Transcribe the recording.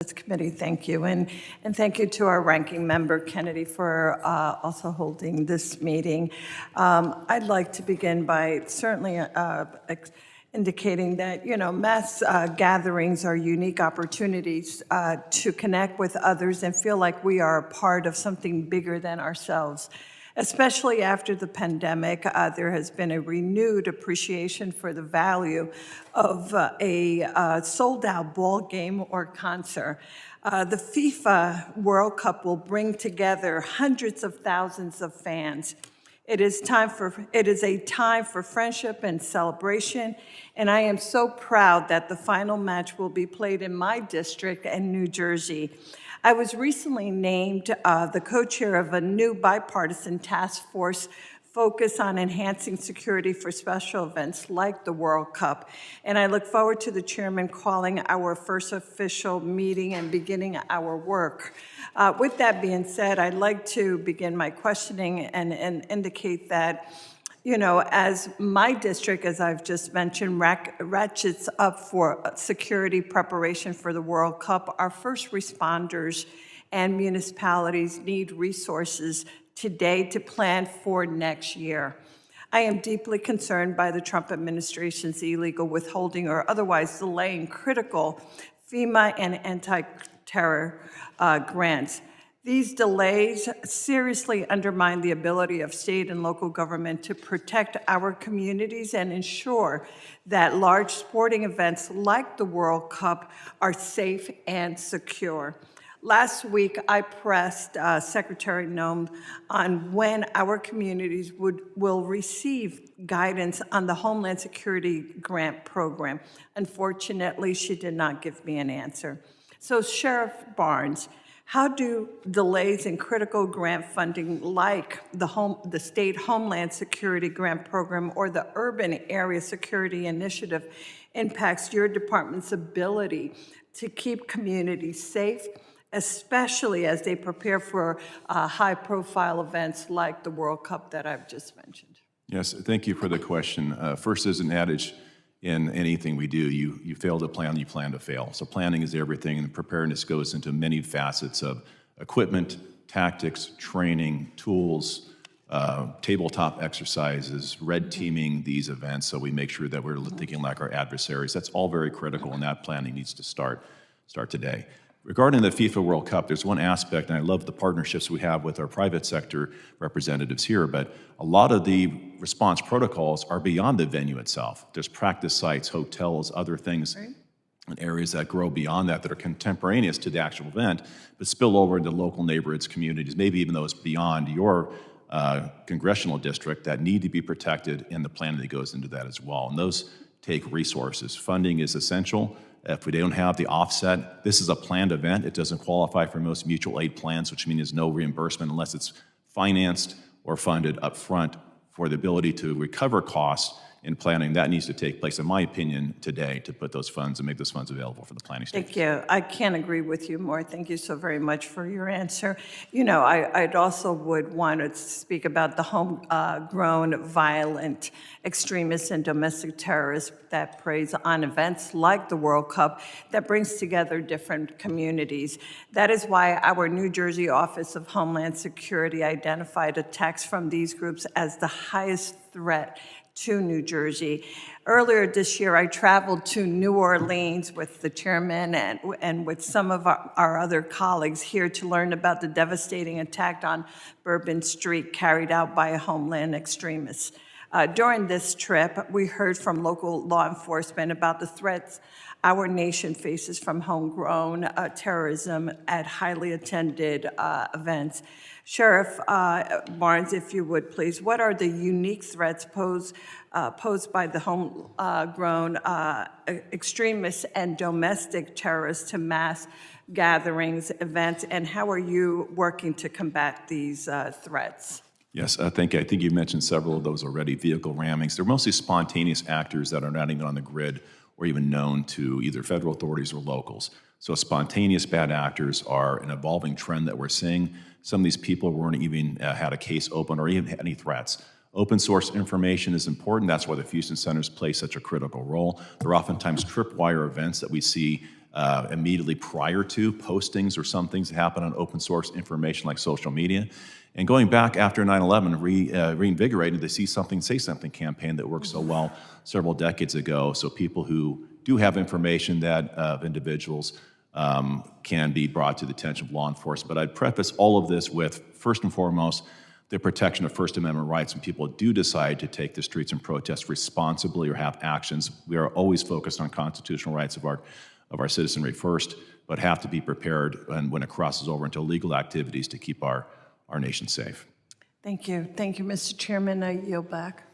Benefits Committee, thank you. And thank you to our ranking member, Kennedy, for also holding this meeting. I'd like to begin by certainly indicating that, mass gatherings are unique opportunities to connect with others and feel like we are a part of something bigger than ourselves. Especially after the pandemic, there has been a renewed appreciation for the value of a sold-out ball game or concert. The FIFA World Cup will bring together hundreds of thousands of fans. It is a time for friendship and celebration, and I am so proud that the final match will be played in my district in New Jersey. I was recently named the co-chair of a new bipartisan task force focused on enhancing security for special events like the World Cup. And I look forward to the chairman calling our first official meeting and beginning our work. With that being said, I'd like to begin my questioning and indicate that as my district, as I've just mentioned, ratchets up for security preparation for the World Cup, our first responders and municipalities need resources today to plan for next year. I am deeply concerned by the Trump administration's illegal withholding or otherwise delaying critical FEMA and anti-terror grants. These delays seriously undermine the ability of state and local government to protect our communities and ensure that large sporting events like the World Cup are safe and secure. Last week, I pressed Secretary Noem on when our communities will receive guidance on the Homeland Security Grant Program. Unfortunately, she did not give me an answer. So, Sheriff Barnes, how do delays in critical grant funding like the State Homeland Security Grant Program or the Urban Area Security Initiative impacts your department's ability to keep communities safe, especially as they prepare for high-profile events like the World Cup that I've just mentioned? Yes, thank you for the question. First, there's an adage in anything we do, you fail to plan, you plan to fail. So planning is everything, and preparedness goes into many facets of equipment, tactics, training, tools, tabletop exercises, red teaming these events so we make sure that we're thinking like our adversaries. That's all very critical, and that planning needs to start today. Regarding the FIFA World Cup, there's one aspect, and I love the partnerships we have with our private sector representatives here, but a lot of the response protocols are beyond the venue itself. There's practice sites, hotels, other things, right, and areas that grow beyond that are contemporaneous to the actual event, but spill over into local neighborhoods, communities, maybe even those beyond your congressional district that need to be protected, and the planning that goes into that as well. And those take resources. Funding is essential. If we don't have the offset, this is a planned event. It doesn't qualify for most mutual aid plans, which means there's no reimbursement unless it's financed or funded up front for the ability to recover costs in planning. That needs to take place, in my opinion, today to put those funds and make those funds available for the planning stage. Thank you. I can't agree with you more. Thank you so very much for your answer. I'd also would want to speak about the homegrown violent extremists and domestic terrorists that preys on events like the World Cup that brings together different communities. That is why our New Jersey Office of Homeland Security identified attacks from these groups as the highest threat to New Jersey. Earlier this year, I traveled to New Orleans with the chairman and with some of our other colleagues here to learn about the devastating attack on Bourbon Street carried out by Homeland extremists. During this trip, we heard from local law enforcement about the threats our nation faces from homegrown terrorism at highly attended events. Sheriff Barnes, if you would please, what are the unique threats posed by the homegrown extremists and domestic terrorists to mass gatherings, events, and how are you working to combat these threats? Yes, thank you. I think you mentioned several of those already. Vehicle rammings. They're mostly spontaneous actors that are not even on the grid or even known to either federal authorities or locals. So spontaneous bad actors are an evolving trend that we're seeing. Some of these people weren't even had a case open or even had any threats. Open source information is important. That's why the fusion centers play such a critical role. They're oftentimes tripwire events that we see immediately prior to postings or some things that happen on open source information like social media. And going back after 9/11, reinvigorated the See Something, Say Something campaign that worked so well several decades ago. So people who do have information that of individuals can be brought to the attention of law enforcement. But I'd preface all of this with, first and foremost, the protection of First Amendment rights. When people do decide to take the streets and protest responsibly or have actions, we are always focused on constitutional rights of our citizenry first, but have to be prepared when it crosses over into illegal activities to keep our nation safe. Thank you. Thank you, Mr. Chairman. I yield back.